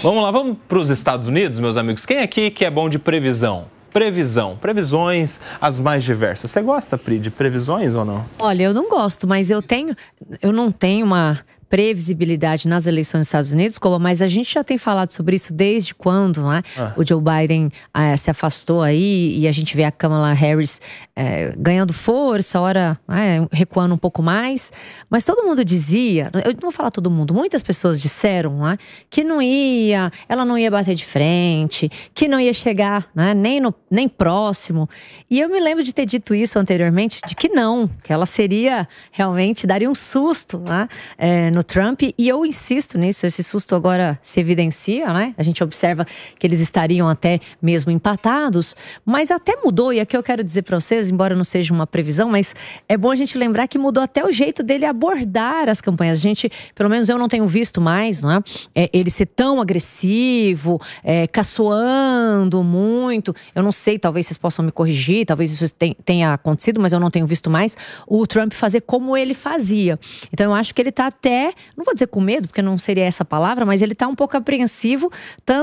Vamos lá, vamos para os Estados Unidos, meus amigos. Quem aqui que é bom de previsão? Previsões as mais diversas. Você gosta, Pri, de previsões ou não? Olha, eu não gosto, mas eu não tenho uma previsibilidade nas eleições dos Estados Unidos, mas a gente já tem falado sobre isso desde quando, né? O Joe Biden se afastou aí e a gente vê a Kamala Harris ganhando força, ora recuando um pouco mais. Mas todo mundo dizia, eu não vou falar todo mundo, muitas pessoas disseram, né, que ela não ia bater de frente, que não ia chegar, né, nem próximo. E eu me lembro de ter dito isso anteriormente, de que não, que ela realmente daria um susto, né, no Trump, e eu insisto nisso, esse susto agora se evidencia, né? A gente observa que eles estariam até mesmo empatados, mas até mudou, e aqui eu quero dizer para vocês, embora não seja uma previsão, mas é bom a gente lembrar que mudou até o jeito dele abordar as campanhas. A gente, pelo menos eu não tenho visto mais, não é? Ele ser tão agressivo, caçoando muito. Eu não sei, talvez vocês possam me corrigir, talvez isso tenha acontecido, mas eu não tenho visto mais o Trump fazer como ele fazia. Então eu acho que ele tá até, não vou dizer com medo, porque não seria essa palavra, mas ele tá um pouco apreensivo.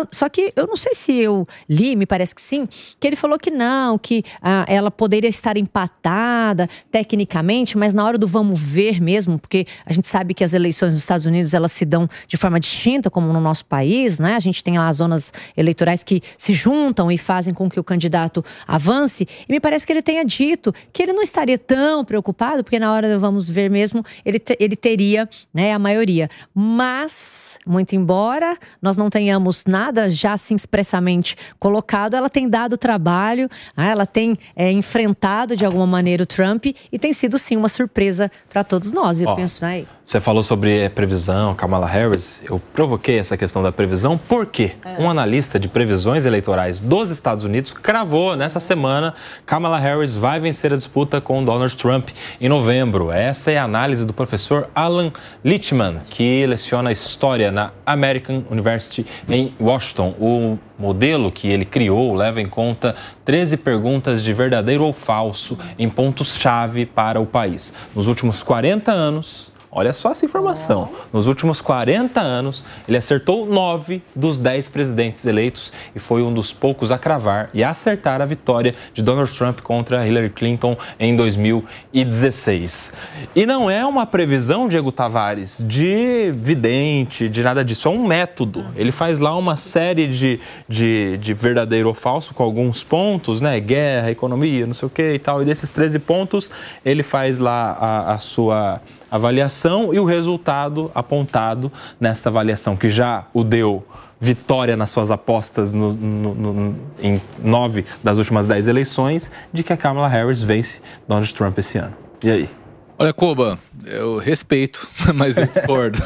Só que eu não sei se eu li, me parece que sim, que ele falou que não, que ela poderia estar empatada tecnicamente, mas na hora do vamos ver mesmo, porque a gente sabe que as eleições nos Estados Unidos, elas se dão de forma distinta, como no nosso país, né? A gente tem lá as zonas eleitorais que se juntam e fazem com que o candidato avance, e me parece que ele tenha dito que ele não estaria tão preocupado, porque na hora do vamos ver mesmo, ele teria, né, a maioria. Mas, muito embora nós não tenhamos nada já assim expressamente colocado, ela tem dado trabalho, ela tem enfrentado de alguma maneira o Trump e tem sido sim uma surpresa para todos nós. Eu penso, né? Você falou sobre previsão, Kamala Harris. Eu provoquei essa questão da previsão porque um analista de previsões eleitorais dos Estados Unidos cravou nessa semana Kamala Harris vai vencer a disputa com Donald Trump em novembro. Essa é a análise do professor Alan Lichtman, que leciona História na American University em Washington. O modelo que ele criou leva em conta 13 perguntas de verdadeiro ou falso em pontos-chave para o país. Nos últimos 40 anos, olha só essa informação. Nos últimos 40 anos, ele acertou 9 dos 10 presidentes eleitos e foi um dos poucos a cravar e a acertar a vitória de Donald Trump contra Hillary Clinton em 2016. E não é uma previsão, Diego Tavares, de vidente, de nada disso. É um método. Ele faz lá uma série de verdadeiro ou falso com alguns pontos, né? Guerra, economia, não sei o que e tal. E desses 13 pontos, ele faz lá a sua avaliação e o resultado apontado nessa avaliação, que já o deu vitória nas suas apostas em 9 das últimas 10 eleições, de que a Kamala Harris vence Donald Trump esse ano. E aí? Olha, Koba, eu respeito, mas eu discordo.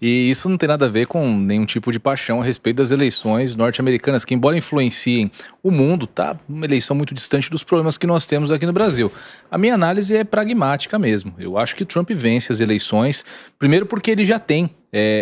E isso não tem nada a ver com nenhum tipo de paixão a respeito das eleições norte-americanas, que embora influenciem o mundo, tá uma eleição muito distante dos problemas que nós temos aqui no Brasil. A minha análise é pragmática mesmo. Eu acho que Trump vence as eleições, primeiro porque ele já tem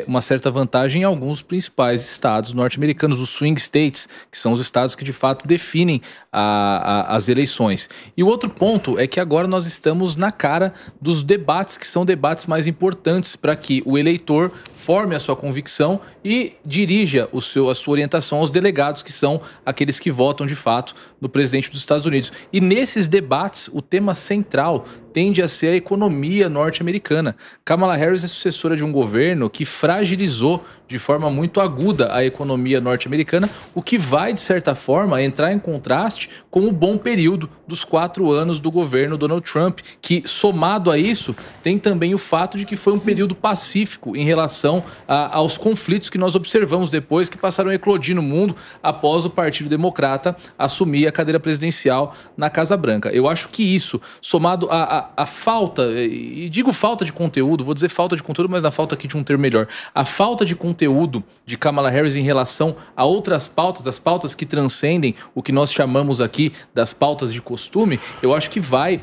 uma certa vantagem em alguns principais estados norte-americanos, os swing states, que são os estados que de fato definem as eleições. E o outro ponto é que agora nós estamos na cara dos debates, que são debates mais importantes para que o eleitor forme a sua convicção e dirija a sua orientação aos delegados, que são aqueles que votam de fato no presidente dos Estados Unidos. E nesses debates, o tema central tende a ser a economia norte-americana. Kamala Harris é sucessora de um governo que fragilizou de forma muito aguda a economia norte-americana, o que vai, de certa forma, entrar em contraste com o bom período dos 4 anos do governo Donald Trump, que, somado a isso, tem também o fato de que foi um período pacífico em relação aos conflitos que nós observamos depois, que passaram a eclodir no mundo após o Partido Democrata assumir a cadeira presidencial na Casa Branca. Eu acho que isso, somado a falta, e digo falta de conteúdo, vou dizer falta de conteúdo, mas na falta aqui de um termo melhor, a falta de conteúdo de Kamala Harris em relação a outras pautas, as pautas que transcendem o que nós chamamos aqui das pautas de costume, eu acho que vai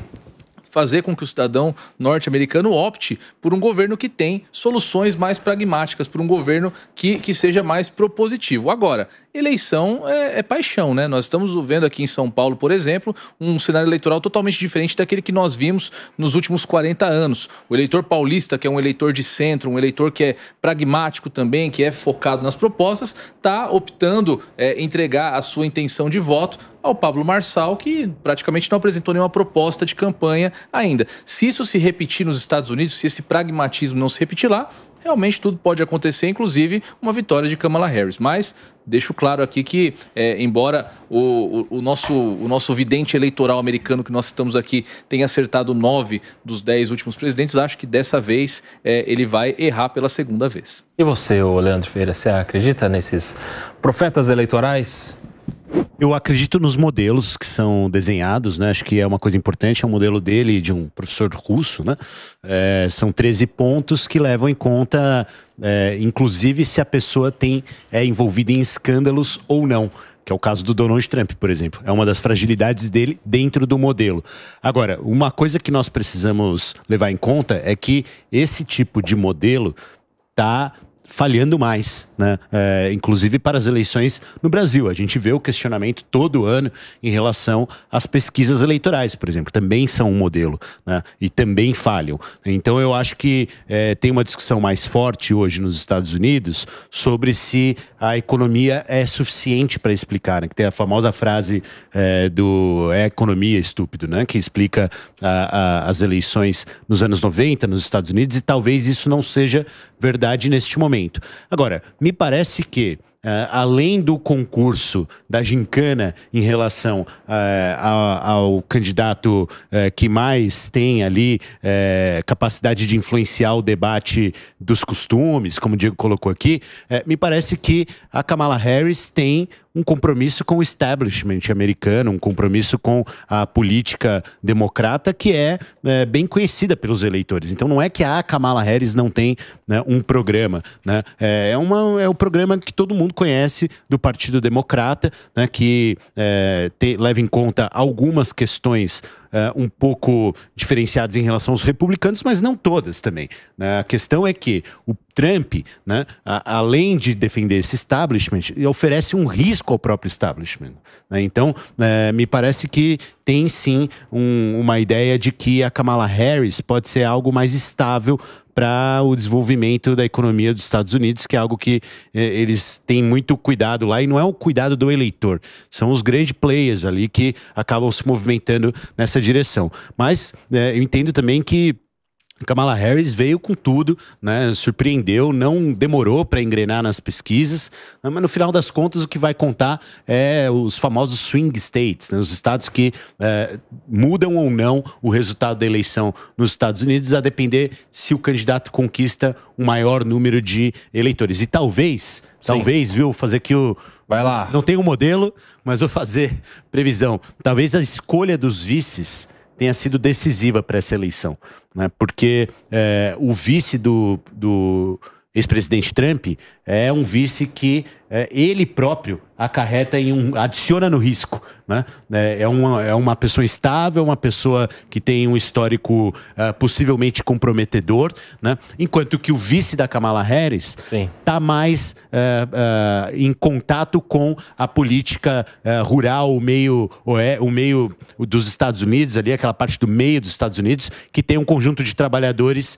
fazer com que o cidadão norte-americano opte por um governo que tem soluções mais pragmáticas, por um governo que seja mais propositivo. Agora, eleição é paixão, né? Nós estamos vendo aqui em São Paulo, por exemplo, um cenário eleitoral totalmente diferente daquele que nós vimos nos últimos 40 anos. O eleitor paulista, que é um eleitor de centro, um eleitor que é pragmático também, que é focado nas propostas, está optando entregar a sua intenção de voto ao Pablo Marçal, que praticamente não apresentou nenhuma proposta de campanha ainda. Se isso se repetir nos Estados Unidos, se esse pragmatismo não se repetir lá, realmente tudo pode acontecer, inclusive uma vitória de Kamala Harris. Mas deixo claro aqui que, embora o nosso vidente eleitoral americano que nós estamos aqui tenha acertado 9 dos 10 últimos presidentes, acho que dessa vez ele vai errar pela segunda vez. E você, Leandro Ferreira, você acredita nesses profetas eleitorais? Eu acredito nos modelos que são desenhados, né? Acho que é uma coisa importante, é um modelo dele, de um professor russo, né? São 13 pontos que levam em conta, inclusive, se a pessoa é envolvida em escândalos ou não, que é o caso do Donald Trump, por exemplo. É uma das fragilidades dele dentro do modelo. Agora, uma coisa que nós precisamos levar em conta é que esse tipo de modelo está falhando mais, né? Inclusive para as eleições no Brasil. A gente vê o questionamento todo ano em relação às pesquisas eleitorais, por exemplo. Também são um modelo, né? E também falham. Então eu acho que tem uma discussão mais forte hoje nos Estados Unidos sobre se a economia é suficiente para explicar, né? Que tem a famosa frase do economia estúpido, né? Que explica as eleições nos anos 90 nos Estados Unidos, e talvez isso não seja verdade neste momento. Agora, me parece que, além do concurso da gincana em relação ao candidato que mais tem ali capacidade de influenciar o debate dos costumes, como o Diego colocou aqui, me parece que a Kamala Harris tem um compromisso com o establishment americano, um compromisso com a política democrata que é bem conhecida pelos eleitores. Então não é que a Kamala Harris não tem, né, um programa, né? É o programa que todo mundo conhece do Partido Democrata, né, que leva em conta algumas questões um pouco diferenciadas em relação aos republicanos, mas não todas também, né? A questão é que o Trump, né, além de defender esse establishment, oferece um risco ao próprio establishment, né? Então, me parece que tem sim uma ideia de que a Kamala Harris pode ser algo mais estável para o desenvolvimento da economia dos Estados Unidos, que é algo que eles têm muito cuidado lá, e não é o cuidado do eleitor, são os grandes players ali que acabam se movimentando nessa direção. Mas eu entendo também que Kamala Harris veio com tudo, né? Surpreendeu, não demorou para engrenar nas pesquisas, mas no final das contas o que vai contar é os famosos swing states, né? Os estados que mudam ou não o resultado da eleição nos Estados Unidos, a depender se o candidato conquista um maior número de eleitores. E talvez, viu, fazer aqui Vai lá. Não tem um modelo, mas vou fazer previsão. Talvez a escolha dos vices tenha sido decisiva para essa eleição, né? Porque o vice do ex-presidente Trump é um vice que ele próprio acarreta adiciona no risco, né? É uma pessoa estável, uma pessoa que tem um histórico possivelmente comprometedor, né? Enquanto que o vice da Kamala Harris está mais em contato com a política rural, o meio dos Estados Unidos, ali aquela parte do meio dos Estados Unidos, que tem um conjunto de trabalhadores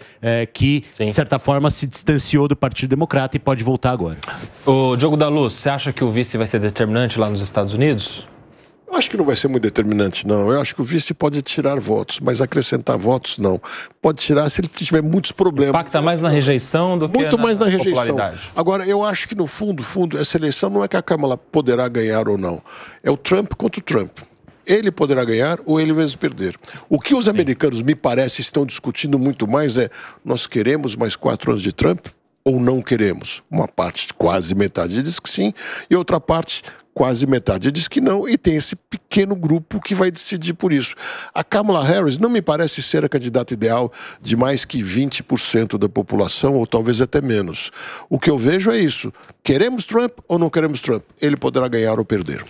que, de certa forma, se distanciou do Partido Democrata e pode voltar agora. O Diogo da Luz, você acha que o vice vai ser determinante lá nos Estados Unidos? Eu acho que não vai ser muito determinante, não. Eu acho que o vice pode tirar votos, mas acrescentar votos, não. Pode tirar se ele tiver muitos problemas. Impacta mais na rejeição do que muito mais na rejeição. Popularidade. Agora, eu acho que no fundo, essa eleição não é que a Kamala poderá ganhar ou não. É o Trump contra o Trump. Ele poderá ganhar ou ele mesmo perder. O que os americanos, me parece, estão discutindo muito mais é: nós queremos mais 4 anos de Trump ou não queremos? Uma parte, quase metade, diz que sim, e outra parte quase metade diz que não, e tem esse pequeno grupo que vai decidir por isso. A Kamala Harris não me parece ser a candidata ideal de mais que 20% da população, ou talvez até menos. O que eu vejo é isso. Queremos Trump ou não queremos Trump? Ele poderá ganhar ou perder.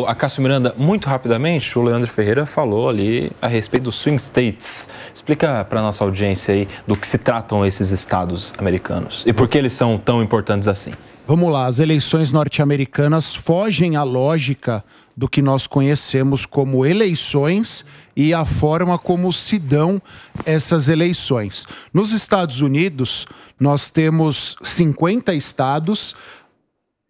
Acácio Miranda, muito rapidamente, o Leandro Ferreira falou ali a respeito dos swing states. Explica para a nossa audiência aí do que se tratam esses estados americanos e por que eles são tão importantes assim. Vamos lá, as eleições norte-americanas fogem à lógica do que nós conhecemos como eleições e a forma como se dão essas eleições. Nos Estados Unidos, nós temos 50 estados.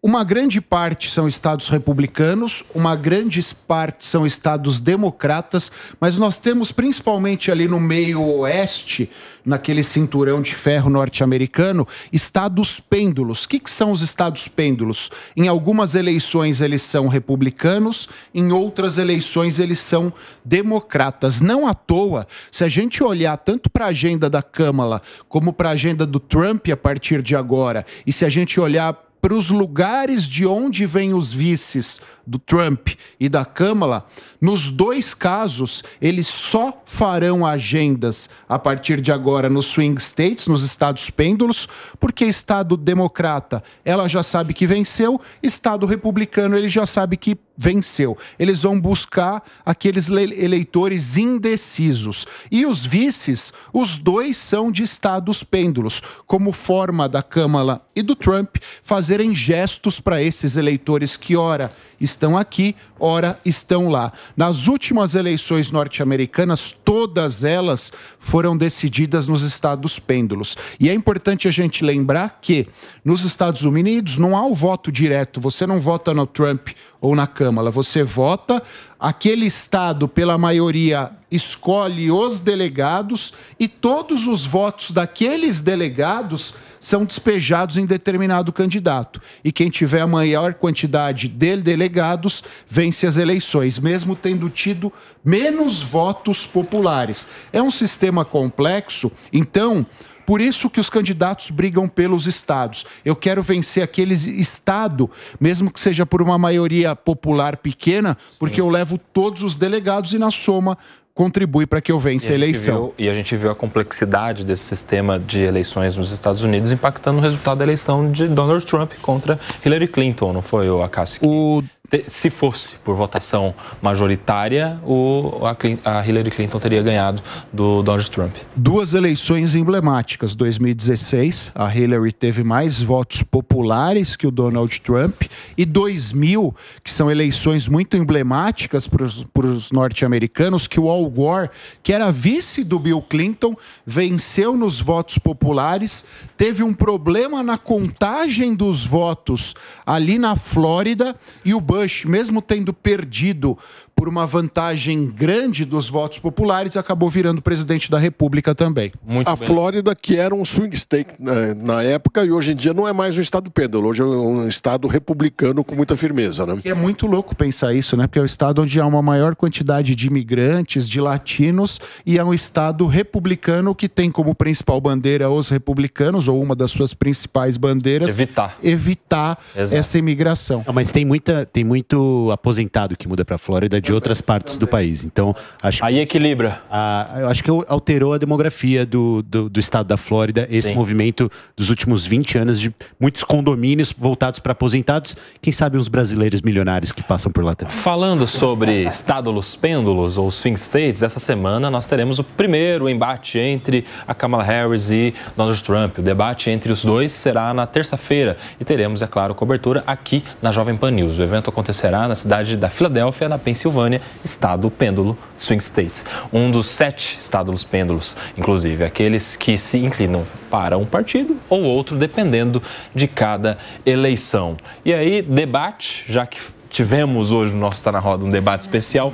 Uma grande parte são estados republicanos, uma grande parte são estados democratas, mas nós temos principalmente ali no meio oeste, naquele cinturão de ferro norte-americano, estados pêndulos. O que são os estados pêndulos? Em algumas eleições eles são republicanos, em outras eleições eles são democratas. Não à toa, se a gente olhar tanto para a agenda da Kamala como para a agenda do Trump a partir de agora, e se a gente olhar para os lugares de onde vêm os vices do Trump e da Kamala, nos dois casos, eles só farão agendas a partir de agora nos swing states, nos estados pêndulos, porque estado democrata, ela já sabe que venceu, estado republicano, ele já sabe que venceu. Eles vão buscar aqueles eleitores indecisos. E os vices, os dois são de estados pêndulos, como forma da Kamala e do Trump fazerem gestos para esses eleitores que, ora, estão aqui, ora, estão lá. Nas últimas eleições norte-americanas, todas elas foram decididas nos estados pêndulos. E é importante a gente lembrar que nos Estados Unidos não há o voto direto. Você não vota no Trump ou na Kamala. Você vota, aquele estado, pela maioria, escolhe os delegados e todos os votos daqueles delegados são despejados em determinado candidato. E quem tiver a maior quantidade de delegados vence as eleições, mesmo tendo tido menos votos populares. É um sistema complexo, então, por isso que os candidatos brigam pelos estados. Eu quero vencer aquele estado, mesmo que seja por uma maioria popular pequena, porque eu levo todos os delegados e, na soma, contribui para que eu vença a eleição. E a gente viu a complexidade desse sistema de eleições nos Estados Unidos impactando o resultado da eleição de Donald Trump contra Hillary Clinton, não foi, Acácio? Se fosse por votação majoritária, a Hillary Clinton teria ganhado do Donald Trump. Duas eleições emblemáticas. 2016, a Hillary teve mais votos populares que o Donald Trump. E 2000, que são eleições muito emblemáticas para os norte-americanos, que o Al Gore, que era vice do Bill Clinton, venceu nos votos populares, teve um problema na contagem dos votos ali na Flórida, e o Bush, mesmo tendo perdido por uma vantagem grande dos votos populares, acabou virando presidente da República também. A Flórida, que era um swing state na época, e hoje em dia não é mais um estado pêndulo, hoje é um estado republicano com muita firmeza, né? E é muito louco pensar isso, né? Porque é o estado onde há uma maior quantidade de imigrantes, de latinos, e é um estado republicano que tem como principal bandeira os republicanos, ou uma das suas principais bandeiras, evitar essa imigração. Não, mas tem muito aposentado que muda para a Flórida de outras partes do país. Então, acho que aí equilibra. Eu acho que alterou a demografia do estado da Flórida, esse movimento dos últimos 20 anos de muitos condomínios voltados para aposentados, quem sabe uns brasileiros milionários que passam por lá também. Falando sobre estados pêndulos ou swing states, essa semana nós teremos o primeiro embate entre a Kamala Harris e Donald Trump. O debate entre os dois será na terça-feira e teremos, é claro, cobertura aqui na Jovem Pan News. O evento acontecerá na cidade da Filadélfia, na Pensilvânia, estado pêndulo, swing states. Um dos 7 estados pêndulos, inclusive, aqueles que se inclinam para um partido ou outro, dependendo de cada eleição. E aí, debate, já que tivemos hoje no nosso Tá na Roda um debate especial,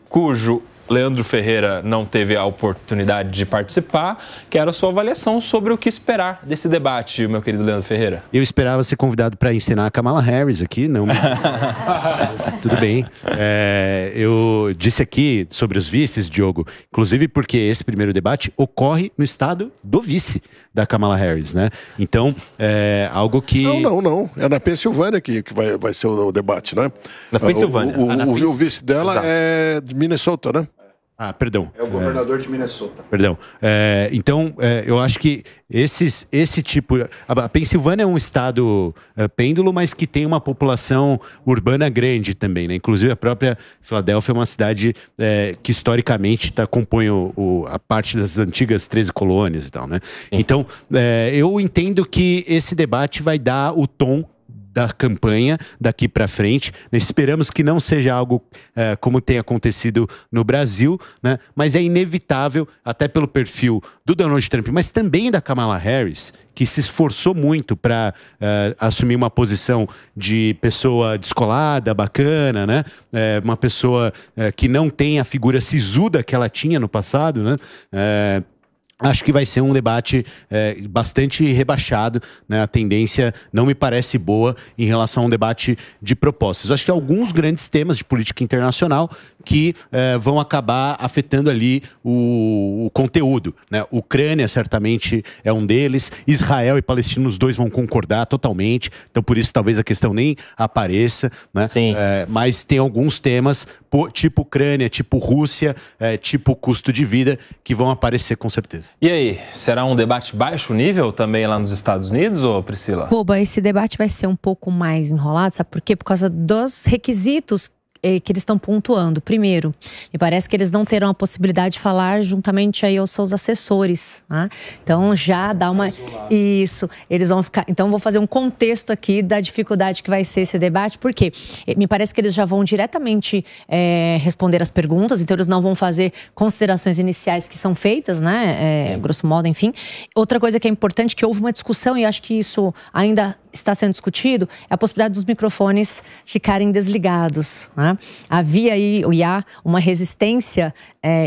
cujo Leandro Ferreira não teve a oportunidade de participar. Quero a sua avaliação sobre o que esperar desse debate, meu querido Leandro Ferreira. Eu esperava ser convidado para ensinar a Kamala Harris aqui, não. Mas, tudo bem. Eu disse aqui sobre os vices, Diogo, inclusive porque esse primeiro debate ocorre no estado do vice da Kamala Harris, né? Então, algo que... Não. É na Pensilvânia que vai ser o debate, né? Na Pensilvânia. O vice dela Exato. É de Minnesota, né? Ah, perdão. É o governador de Minnesota. Perdão. Então, eu acho que esse tipo... A Pensilvânia é um estado pêndulo, mas que tem uma população urbana grande também, né? Inclusive, a própria Filadélfia é uma cidade que, historicamente, compõe a parte das antigas 13 colônias e tal, né? Então, eu entendo que esse debate vai dar o tom da campanha daqui para frente. Esperamos que não seja algo como tem acontecido no Brasil, né? Mas é inevitável, até pelo perfil do Donald Trump, mas também da Kamala Harris, que se esforçou muito para assumir uma posição de pessoa descolada, bacana, né? Uma pessoa que não tem a figura sisuda que ela tinha no passado, né? Acho que vai ser um debate bastante rebaixado, né? A tendência não me parece boa em relação a um debate de propostas. Acho que há alguns grandes temas de política internacional que vão acabar afetando ali o conteúdo, né? Ucrânia certamente é um deles, Israel e Palestina, os dois vão concordar totalmente, então por isso talvez a questão nem apareça, né? Sim. Mas tem alguns temas, tipo Ucrânia, tipo Rússia, tipo custo de vida, que vão aparecer com certeza. E aí, será um debate baixo nível também lá nos Estados Unidos, ou Priscila? Koba, esse debate vai ser um pouco mais enrolado, sabe por quê? Por causa dos requisitos que eles estão pontuando. Primeiro, me parece que eles não terão a possibilidade de falar juntamente aí aos seus assessores, né? Então já dá uma... Isso, eles vão ficar... Então vou fazer um contexto aqui da dificuldade que vai ser esse debate, porque me parece que eles já vão diretamente responder as perguntas, então eles não vão fazer considerações iniciais que são feitas, né? Grosso modo, enfim. Outra coisa que é importante, que houve uma discussão, e acho que isso ainda está sendo discutido, é a possibilidade dos microfones ficarem desligados, né? Havia aí, uma resistência,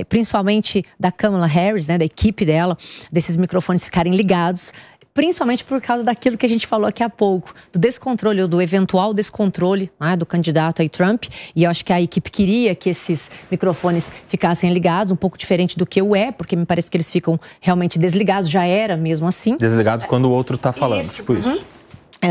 principalmente da Kamala Harris, né, da equipe dela, desses microfones ficarem ligados, principalmente por causa daquilo que a gente falou aqui há pouco, do descontrole, ou do eventual descontrole, né, do candidato aí Trump, e eu acho que a equipe queria que esses microfones ficassem ligados, um pouco diferente do que porque me parece que eles ficam realmente desligados, já era mesmo assim. Desligados quando o outro está falando, tipo isso.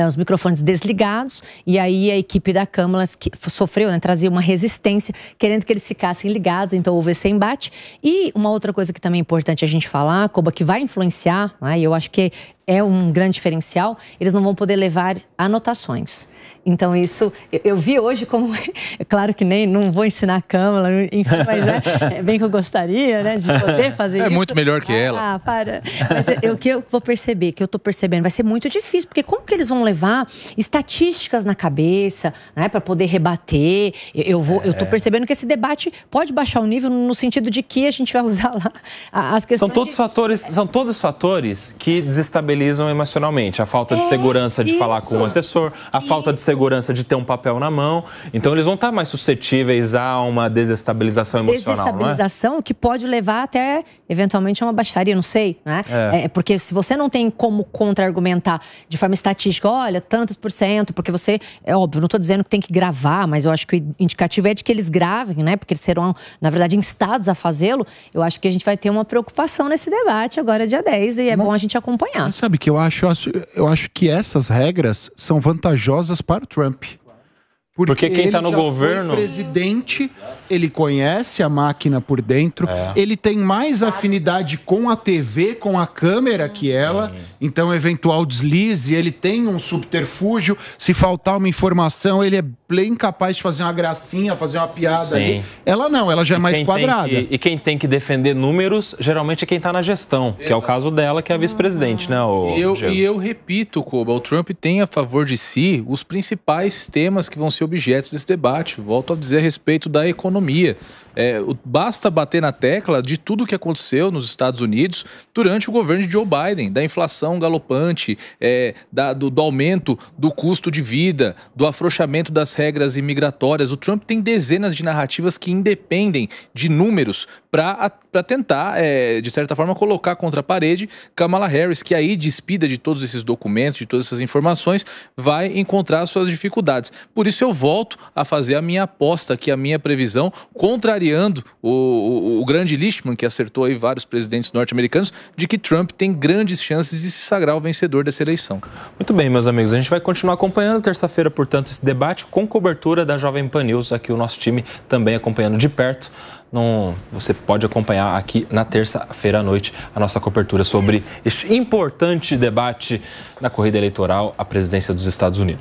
Os microfones desligados, e aí a equipe da Câmara sofreu, né, trazia uma resistência, querendo que eles ficassem ligados, então houve esse embate. E uma outra coisa que também é importante a gente falar, Koba, que vai influenciar, né, e eu acho que é um grande diferencial, eles não vão poder levar anotações. Então isso, eu vi hoje como, é claro que não vou ensinar a Câmara, enfim, mas é bem que eu gostaria, né, de poder fazer isso. É muito melhor que ela. Para. Mas o que eu vou perceber, que eu tô percebendo, vai ser muito difícil, porque como que eles vão levar estatísticas na cabeça, né, para poder rebater? Eu tô percebendo que esse debate pode baixar o nível no sentido de que a gente vai usar lá as questões. São todos fatores que desestabilizam emocionalmente. A falta de segurança de falar com o assessor, a falta de segurança de ter um papel na mão. Então eles vão estar mais suscetíveis a uma desestabilização emocional, desestabilização, não é? Que pode levar até, eventualmente, a uma baixaria, não sei, né? Porque se você não tem como contra-argumentar de forma estatística, olha, tantos %, porque você, é óbvio, não estou dizendo que tem que gravar, mas eu acho que o indicativo é de que eles gravem, né? Porque eles serão, na verdade, instados a fazê-lo. Eu acho que a gente vai ter uma preocupação nesse debate agora, dia 10, e é bom a gente acompanhar. Sabe que eu acho que essas regras são vantajosas para o Trump. Porque quem está no governo... Foi presidente, ele conhece a máquina por dentro, ele tem mais afinidade com a TV, com a câmera que ela, então eventual deslize, ele tem um subterfúgio, se faltar uma informação, ele é bem capaz de fazer uma gracinha, fazer uma piada ali. Ela não, ela já é mais quadrada. E quem tem que defender números, geralmente é quem está na gestão, que é o caso dela, que é a vice-presidente, né? E eu repito, Koba, o Trump tem a favor de si os principais temas que vão ser objetos desse debate. Volto a dizer a respeito da economia. Basta bater na tecla de tudo que aconteceu nos Estados Unidos durante o governo de Joe Biden, da inflação galopante, do aumento do custo de vida, do afrouxamento das regras imigratórias. O Trump tem dezenas de narrativas que independem de números para tentar, de certa forma, colocar contra a parede Kamala Harris, que aí, despida de todos esses documentos, de todas essas informações, vai encontrar suas dificuldades. Por isso eu volto a fazer a minha aposta aqui, a minha previsão, contrariando o grande Lichtman, que acertou aí vários presidentes norte-americanos, de que Trump tem grandes chances de se sagrar o vencedor dessa eleição. Muito bem, meus amigos, a gente vai continuar acompanhando terça-feira, portanto, esse debate com cobertura da Jovem Pan News, aqui o nosso time também acompanhando de perto. Você pode acompanhar aqui na terça-feira à noite a nossa cobertura sobre este importante debate na corrida eleitoral à presidência dos Estados Unidos.